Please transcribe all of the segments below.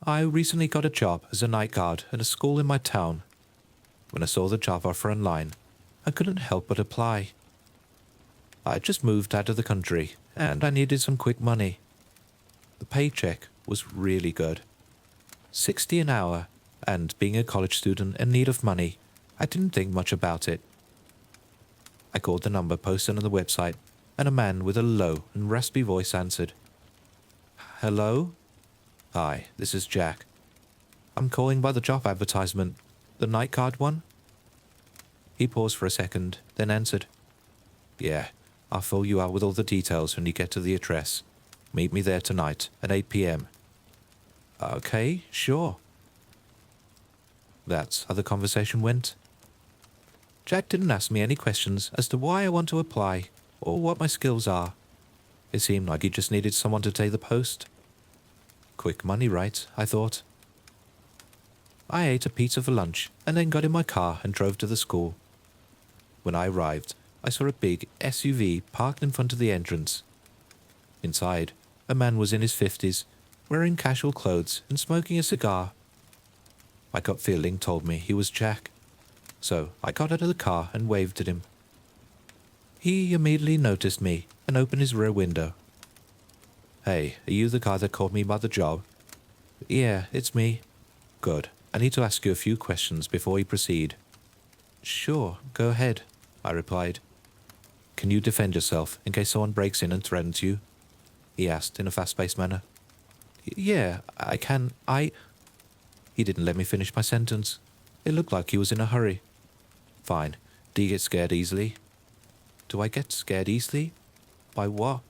I recently got a job as a night guard at a school in my town. When I saw the job offer online, I couldn't help but apply. I just moved out of the country, and I needed some quick money. The paycheck was really good. 60 an hour, and being a college student in need of money, I didn't think much about it. I called the number posted on the website, and a man with a low and raspy voice answered. Hello? Hi, this is Jack. I'm calling by the job advertisement, the night guard one. He paused for a second, then answered. Yeah, I'll fill you out with all the details when you get to the address. Meet me there tonight at 8 p.m. Okay, sure. That's how the conversation went. Jack didn't ask me any questions as to why I want to apply or what my skills are. It seemed like he just needed someone to take the post. Quick money, right? I thought. I ate a pizza for lunch and then got in my car and drove to the school. When I arrived, I saw a big SUV parked in front of the entrance. Inside, a man was in his 50s, wearing casual clothes and smoking a cigar. My gut feeling told me he was Jack, so I got out of the car and waved at him. He immediately noticed me and opened his rear window. Hey, are you the guy that called me about the job? Yeah, it's me. Good. I need to ask you a few questions before we proceed. Sure, go ahead, I replied. Can you defend yourself in case someone breaks in and threatens you? He asked in a fast-paced manner. Yeah, I can. He didn't let me finish my sentence. It looked like he was in a hurry. Fine. Do you get scared easily? Do I get scared easily? By what?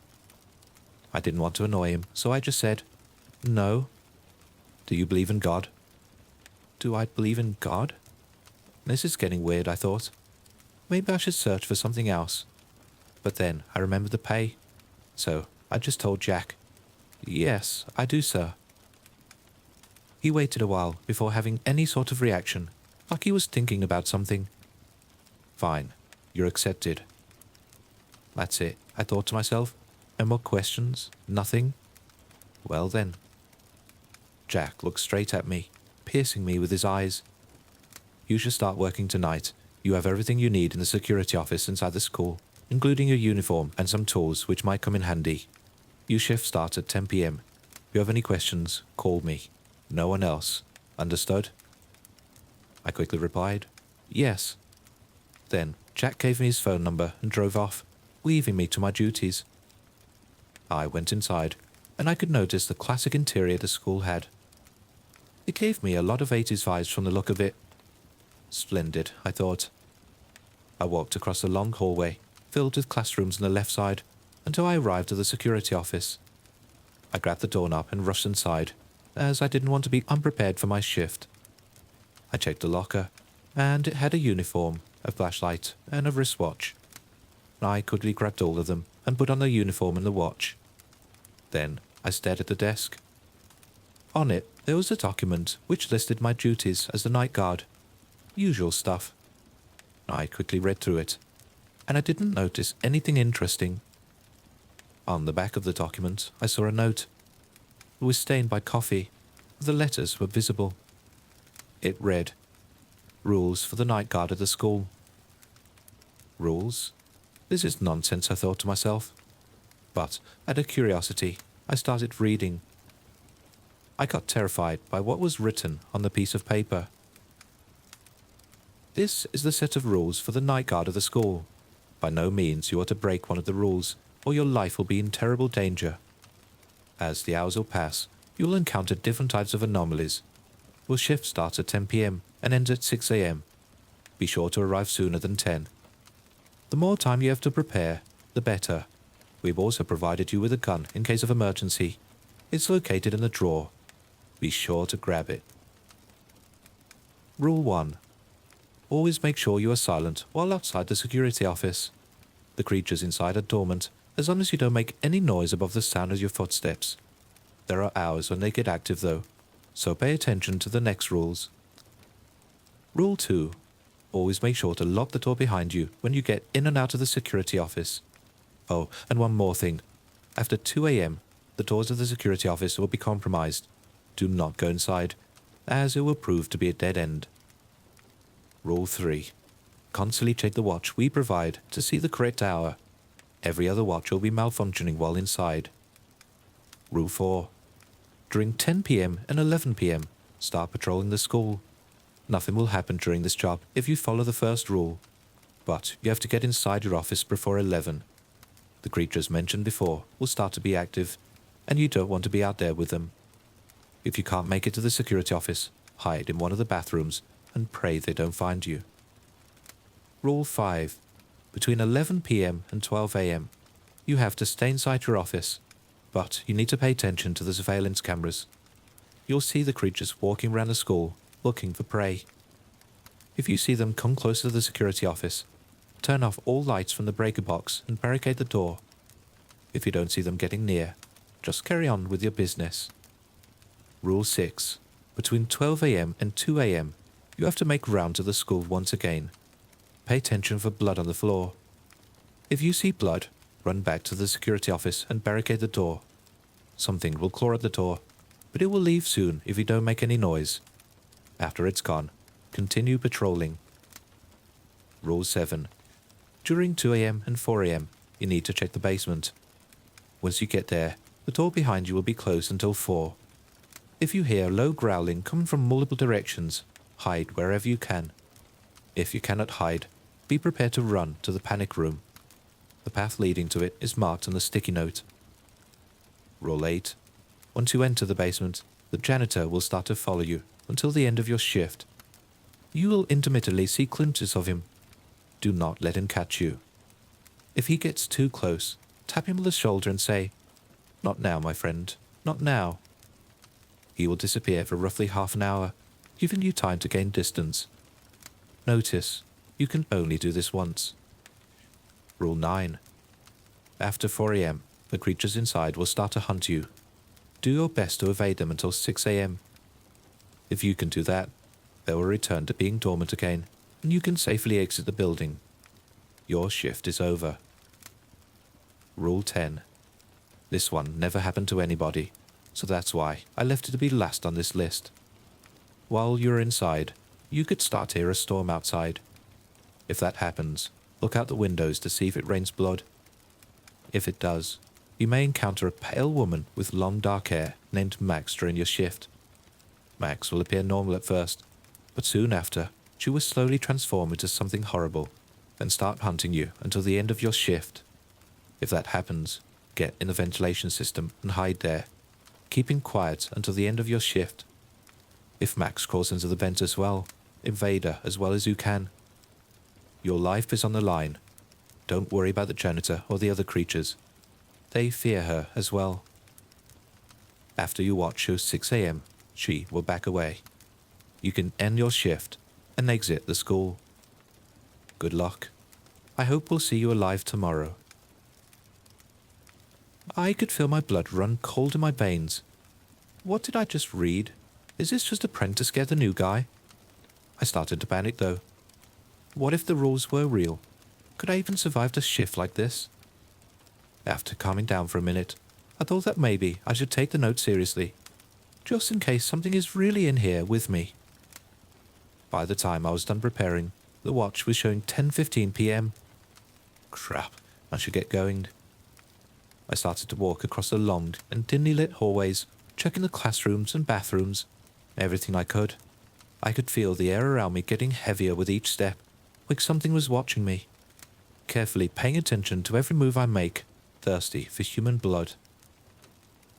I didn't want to annoy him, so I just said, no. Do you believe in God? Do I believe in God? This is getting weird, I thought. Maybe I should search for something else. But then I remembered the pay. So I just told Jack, yes, I do, sir. He waited a while before having any sort of reaction, like he was thinking about something. Fine, you're accepted. That's it, I thought to myself. No more questions? Nothing? Well then. Jack looked straight at me, piercing me with his eyes. You should start working tonight. You have everything you need in the security office inside the school, including your uniform and some tools which might come in handy. Your shift starts at 10 p.m. If you have any questions, call me. No one else. Understood? I quickly replied, yes. Then Jack gave me his phone number and drove off, leaving me to my duties. I went inside, and I could notice the classic interior the school had. It gave me a lot of 80s vibes from the look of it. Splendid, I thought. I walked across the long hallway, filled with classrooms on the left side, until I arrived at the security office. I grabbed the doorknob and rushed inside, as I didn't want to be unprepared for my shift. I checked the locker, and it had a uniform, a flashlight, and a wristwatch. I quickly grabbed all of them and put on the uniform and the watch. Then I stared at the desk. On it, there was a document which listed my duties as the night guard. Usual stuff. I quickly read through it, and I didn't notice anything interesting. On the back of the document, I saw a note. It was stained by coffee. The letters were visible. It read, Rules for the night guard at the school. Rules? This is nonsense, I thought to myself. But, out of curiosity, I started reading. I got terrified by what was written on the piece of paper. This is the set of rules for the night guard of the school. By no means you are to break one of the rules, or your life will be in terrible danger. As the hours will pass, you will encounter different types of anomalies. Your shift starts at 10 p.m. and ends at 6 a.m. Be sure to arrive sooner than 10. The more time you have to prepare, the better. We've also provided you with a gun in case of emergency. It's located in the drawer. Be sure to grab it. Rule 1. Always make sure you are silent while outside the security office. The creatures inside are dormant, as long as you don't make any noise above the sound of your footsteps. There are hours when they get active though, so pay attention to the next rules. Rule 2. Always make sure to lock the door behind you when you get in and out of the security office. Oh, and one more thing. After 2 a.m., the doors of the security office will be compromised. Do not go inside, as it will prove to be a dead end. Rule 3. Constantly check the watch we provide to see the correct hour. Every other watch will be malfunctioning while inside. Rule 4. During 10 p.m. and 11 p.m., start patrolling the school. Nothing will happen during this job if you follow the first rule, but you have to get inside your office before 11. The creatures mentioned before will start to be active, and you don't want to be out there with them. If you can't make it to the security office, hide in one of the bathrooms and pray they don't find you. Rule 5. Between 11 p.m. and 12 a.m., you have to stay inside your office, but you need to pay attention to the surveillance cameras. You'll see the creatures walking around the school looking for prey. If you see them come close to the security office, turn off all lights from the breaker box and barricade the door. If you don't see them getting near, just carry on with your business. Rule 6. Between 12 a.m. and 2 a.m., you have to make rounds of the school once again. Pay attention for blood on the floor. If you see blood, run back to the security office and barricade the door. Something will claw at the door, but it will leave soon if you don't make any noise. After it's gone, continue patrolling. Rule 7. During 2 a.m. and 4 a.m., you need to check the basement. Once you get there, the door behind you will be closed until 4. If you hear low growling coming from multiple directions, hide wherever you can. If you cannot hide, be prepared to run to the panic room. The path leading to it is marked on the sticky note. Rule 8. Once you enter the basement, the janitor will start to follow you until the end of your shift. You will intermittently see glimpses of him. Do not let him catch you. If he gets too close, tap him on the shoulder and say, "Not now, my friend, not now." He will disappear for roughly half an hour, giving you time to gain distance. Notice, you can only do this once. Rule 9. After 4 a.m., the creatures inside will start to hunt you. Do your best to evade them until 6 a.m. If you can do that, they will return to being dormant again, and you can safely exit the building. Your shift is over. Rule 10. This one never happened to anybody, so that's why I left it to be last on this list. While you're inside, you could start to hear a storm outside. If that happens, look out the windows to see if it rains blood. If it does, you may encounter a pale woman with long dark hair named Max during your shift. Max will appear normal at first, but soon after, she will slowly transform into something horrible, then start hunting you until the end of your shift. If that happens, get in the ventilation system and hide there, keeping quiet until the end of your shift. If Max crawls into the vent as well, evade her as well as you can. Your life is on the line. Don't worry about the janitor or the other creatures. They fear her as well. After your watch shows 6 a.m., she will back away. You can end your shift and exit the school. Good luck. I hope we'll see you alive tomorrow. I could feel my blood run cold in my veins. What did I just read? Is this just a prank to scare the new guy? I started to panic though. What if the rules were real? Could I even survive a shift like this? After calming down for a minute, I thought that maybe I should take the note seriously, just in case something is really in here with me. By the time I was done preparing, the watch was showing 10:15 p.m. Crap, I should get going. I started to walk across the long and dimly lit hallways, checking the classrooms and bathrooms, everything I could. I could feel the air around me getting heavier with each step, like something was watching me, carefully paying attention to every move I make, thirsty for human blood.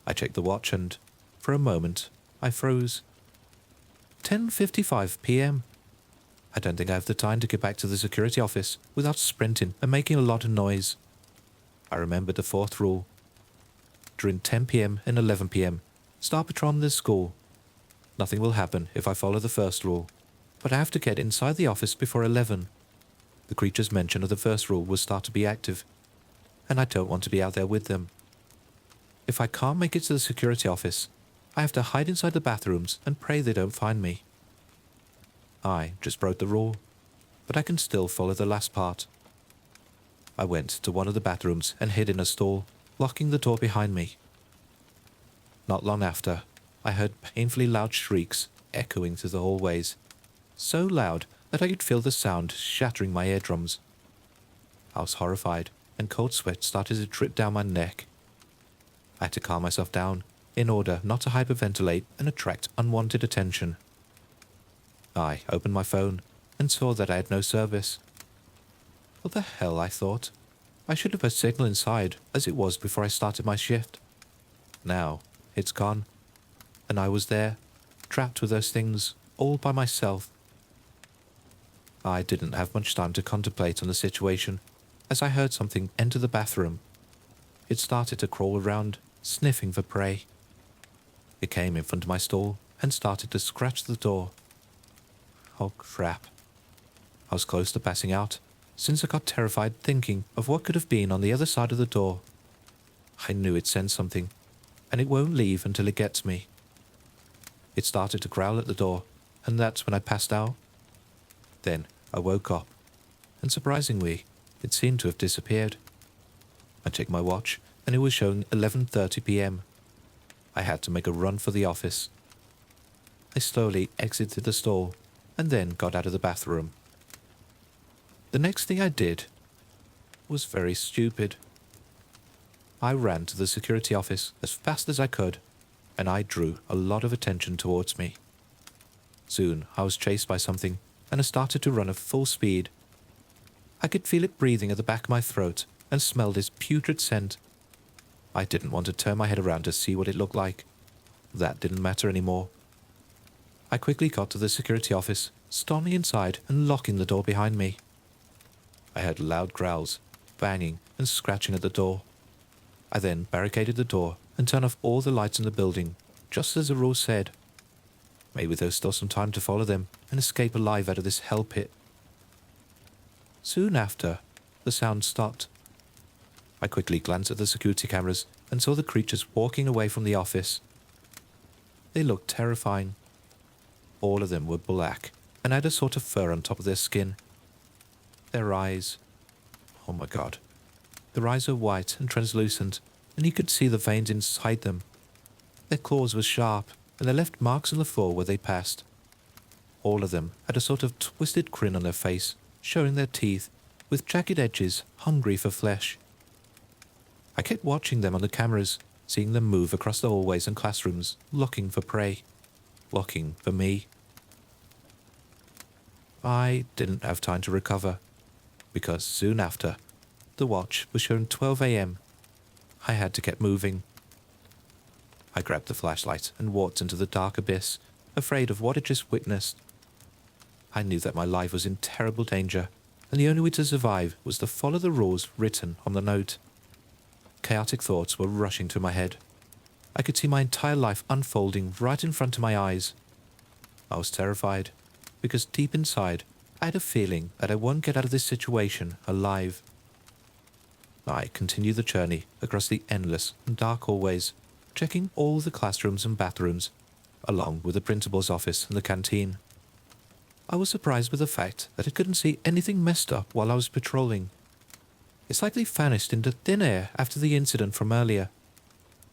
I checked the watch and, for a moment, I froze. 10:55 p.m. I don't think I have the time to get back to the security office without sprinting and making a lot of noise. I remembered the 4th rule. During 10 p.m. and 11 p.m., start patrolling the school. Nothing will happen if I follow the 1st rule, but I have to get inside the office before 11. The creatures mentioned of the 1st rule will start to be active, and I don't want to be out there with them. If I can't make it to the security office, I have to hide inside the bathrooms and pray they don't find me. I just broke the rule, but I can still follow the last part. I went to one of the bathrooms and hid in a stall, locking the door behind me. Not long after, I heard painfully loud shrieks echoing through the hallways, so loud that I could feel the sound shattering my eardrums. I was horrified, and cold sweat started to drip down my neck. I had to calm myself down in order not to hyperventilate and attract unwanted attention. I opened my phone and saw that I had no service. What the hell, I thought. I should have a signal inside as it was before I started my shift. Now, it's gone. And I was there, trapped with those things, all by myself. I didn't have much time to contemplate on the situation as I heard something enter the bathroom. It started to crawl around, sniffing for prey. It came in front of my stall and started to scratch the door. Oh crap. I was close to passing out, since I got terrified thinking of what could have been on the other side of the door. I knew it sensed something, and it won't leave until it gets me. It started to growl at the door, and that's when I passed out. Then I woke up, and surprisingly, it seemed to have disappeared. I checked my watch, and it was showing 11:30 p.m. I had to make a run for the office. I slowly exited the stall, and then got out of the bathroom. The next thing I did was very stupid. I ran to the security office as fast as I could, and I drew a lot of attention towards me. Soon I was chased by something, and I started to run at full speed. I could feel it breathing at the back of my throat and smelled its putrid scent. I didn't want to turn my head around to see what it looked like. That didn't matter anymore. I quickly got to the security office, storming inside and locking the door behind me. I heard loud growls, banging and scratching at the door. I then barricaded the door and turned off all the lights in the building, just as the rules said. Maybe there was still some time to follow them and escape alive out of this hell pit. Soon after, the sound stopped. I quickly glanced at the security cameras and saw the creatures walking away from the office. They looked terrifying. All of them were black and had a sort of fur on top of their skin. Their eyes, oh my god, their eyes were white and translucent, and you could see the veins inside them. Their claws were sharp, and they left marks on the floor where they passed. All of them had a sort of twisted grin on their face, showing their teeth, with jagged edges, hungry for flesh. I kept watching them on the cameras, seeing them move across the hallways and classrooms, looking for prey, looking for me. I didn't have time to recover, because soon after, the watch was showing 12 a.m. I had to get moving. I grabbed the flashlight and walked into the dark abyss, afraid of what I'd just witnessed. I knew that my life was in terrible danger, and the only way to survive was to follow the rules written on the note. Chaotic thoughts were rushing through my head. I could see my entire life unfolding right in front of my eyes. I was terrified, because deep inside, I had a feeling that I won't get out of this situation alive. I continued the journey across the endless and dark hallways, checking all the classrooms and bathrooms, along with the principal's office and the canteen. I was surprised with the fact that I couldn't see anything messed up while I was patrolling. It's like they vanished into thin air after the incident from earlier.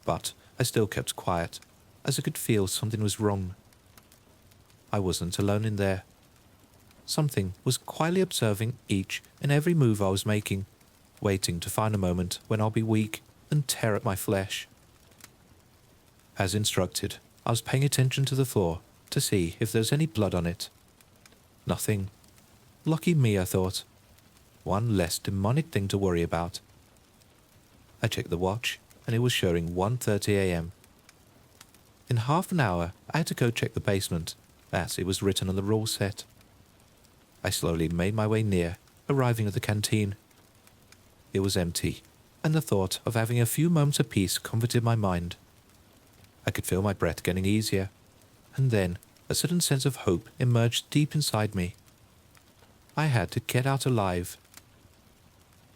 But I still kept quiet, as I could feel something was wrong. I wasn't alone in there. Something was quietly observing each and every move I was making, waiting to find a moment when I'll be weak and tear at my flesh. As instructed, I was paying attention to the floor to see if there was any blood on it. Nothing. Lucky me, I thought. One less demonic thing to worry about. I checked the watch, and it was showing 1:30 a.m. In half an hour, I had to go check the basement, as it was written on the rule set. I slowly made my way near, arriving at the canteen. It was empty, and the thought of having a few moments of peace comforted my mind. I could feel my breath getting easier, and then a sudden sense of hope emerged deep inside me. I had to get out alive.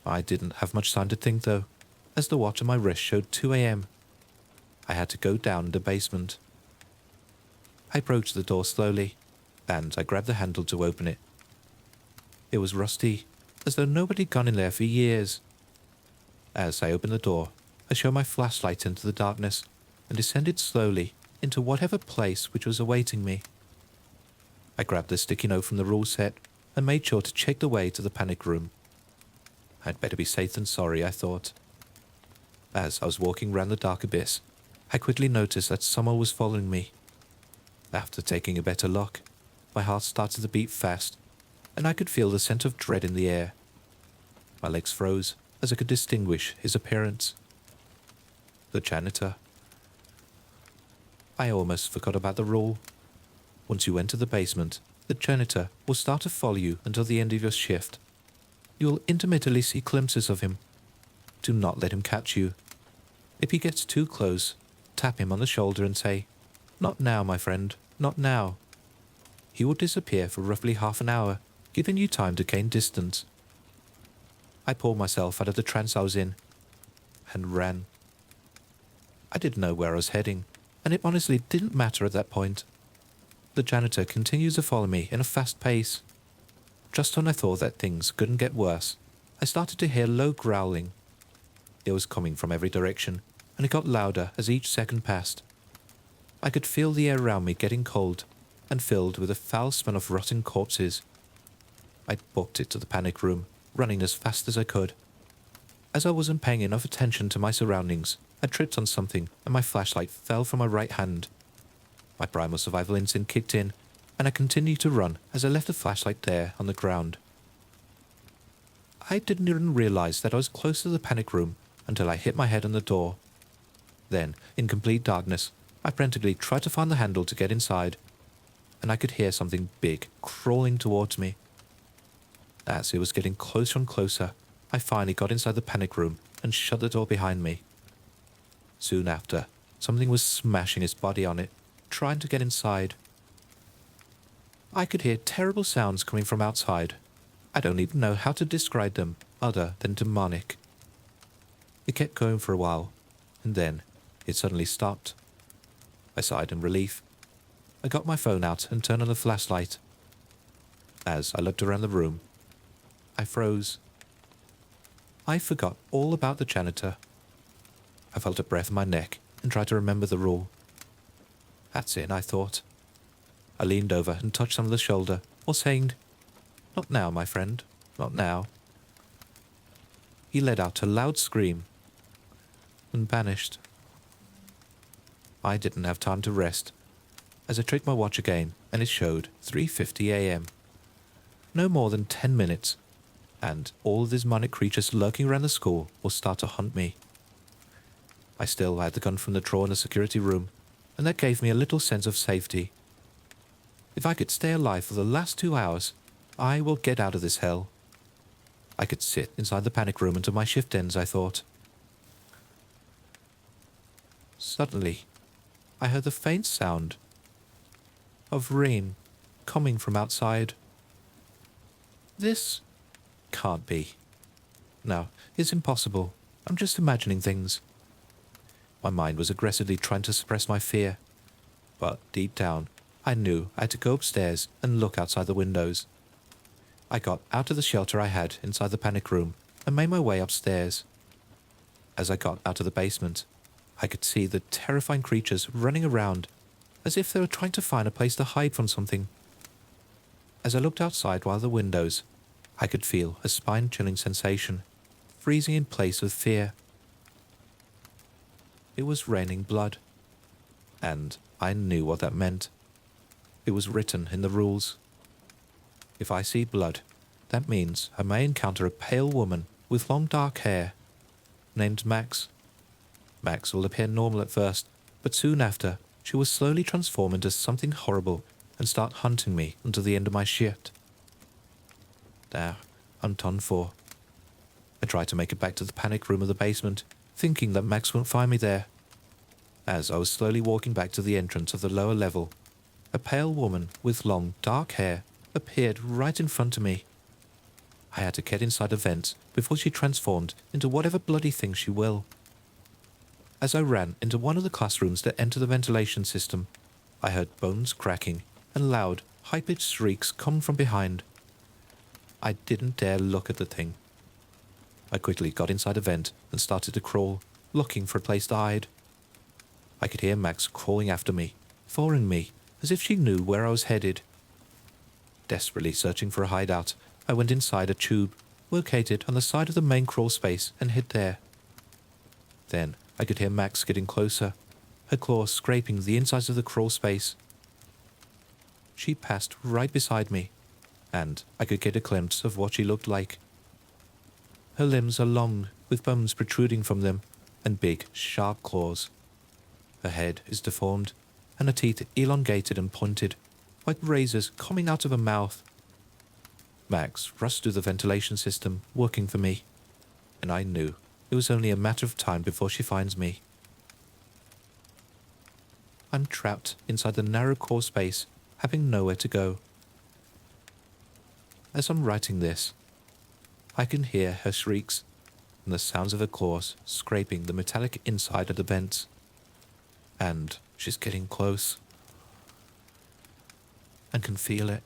I didn't have much time to think, though, as the watch on my wrist showed 2 a.m. I had to go down the basement. I approached the door slowly, and I grabbed the handle to open it. It was rusty, as though nobody had gone in there for years. As I opened the door, I shone my flashlight into the darkness and descended slowly into whatever place which was awaiting me. I grabbed the sticky note from the rule set and made sure to check the way to the panic room. I'd better be safe than sorry, I thought. As I was walking round the dark abyss, I quickly noticed that someone was following me. After taking a better look, my heart started to beat fast, and I could feel the scent of dread in the air. My legs froze as I could distinguish his appearance. The janitor. I almost forgot about the rule. Once you enter the basement, the janitor will start to follow you until the end of your shift. You will intermittently see glimpses of him. Do not let him catch you. If he gets too close, tap him on the shoulder and say, "Not now, my friend, not now." He will disappear for roughly half an hour, giving you time to gain distance. I pulled myself out of the trance I was in and ran. I didn't know where I was heading, and it honestly didn't matter at that point. The janitor continued to follow me in a fast pace. Just when I thought that things couldn't get worse, I started to hear low growling. It was coming from every direction, and it got louder as each second passed. I could feel the air around me getting cold and filled with a foul smell of rotting corpses. I booked it to the panic room, running as fast as I could. As I wasn't paying enough attention to my surroundings, I tripped on something and my flashlight fell from my right hand. My primal survival instinct kicked in, and I continued to run as I left the flashlight there on the ground. I didn't even realize that I was close to the panic room until I hit my head on the door. Then, in complete darkness, I frantically tried to find the handle to get inside, and I could hear something big crawling towards me. As it was getting closer and closer, I finally got inside the panic room and shut the door behind me. Soon after, something was smashing its body on it, trying to get inside. I could hear terrible sounds coming from outside. I don't even know how to describe them other than demonic. It kept going for a while, and then it suddenly stopped. I sighed in relief. I got my phone out and turned on the flashlight. As I looked around the room, I froze. I forgot all about the janitor. I felt a breath in my neck and tried to remember the rule. That's it, I thought. I leaned over and touched him on the shoulder, while saying, "Not now, my friend, not now." He let out a loud scream and vanished. I didn't have time to rest, as I checked my watch again, and it showed 3:50 a.m. No more than 10 minutes, and all these demonic creatures lurking around the school will start to hunt me. I still had the gun from the drawer in the security room, and that gave me a little sense of safety. If I could stay alive for the last 2 hours, I will get out of this hell. I could sit inside the panic room until my shift ends, I thought. Suddenly, I heard the faint sound of rain coming from outside. This can't be. No, it's impossible. I'm just imagining things. My mind was aggressively trying to suppress my fear, but deep down, I knew I had to go upstairs and look outside the windows. I got out of the shelter I had inside the panic room and made my way upstairs. As I got out of the basement, I could see the terrifying creatures running around as if they were trying to find a place to hide from something. As I looked outside while the windows, I could feel a spine-chilling sensation, freezing in place with fear. It was raining blood, and I knew what that meant. It was written in the rules. If I see blood, that means I may encounter a pale woman with long dark hair, named Max. Max will appear normal at first, but soon after, she will slowly transform into something horrible and start hunting me until the end of my shift. Now, I'm done for. I tried to make it back to the panic room of the basement, thinking that Max won't find me there. As I was slowly walking back to the entrance of the lower level, a pale woman with long, dark hair appeared right in front of me. I had to get inside a vent before she transformed into whatever bloody thing she will. As I ran into one of the classrooms that enter the ventilation system, I heard bones cracking and loud, high-pitched shrieks come from behind. I didn't dare look at the thing. I quickly got inside a vent and started to crawl, looking for a place to hide. I could hear Max crawling after me, following me, as if she knew where I was headed. Desperately searching for a hideout, I went inside a tube, located on the side of the main crawl space, and hid there. Then I could hear Max getting closer, her claws scraping the insides of the crawl space. She passed right beside me, and I could get a glimpse of what she looked like. Her limbs are long, with bones protruding from them, and big, sharp claws. Her head is deformed, and her teeth elongated and pointed, like razors coming out of her mouth. Max rushed through the ventilation system, working for me, and I knew it was only a matter of time before she finds me. I'm trapped inside the narrow core space, having nowhere to go. As I'm writing this, I can hear her shrieks and the sounds of her claws scraping the metallic inside of the vents. And she's getting close. And can feel it.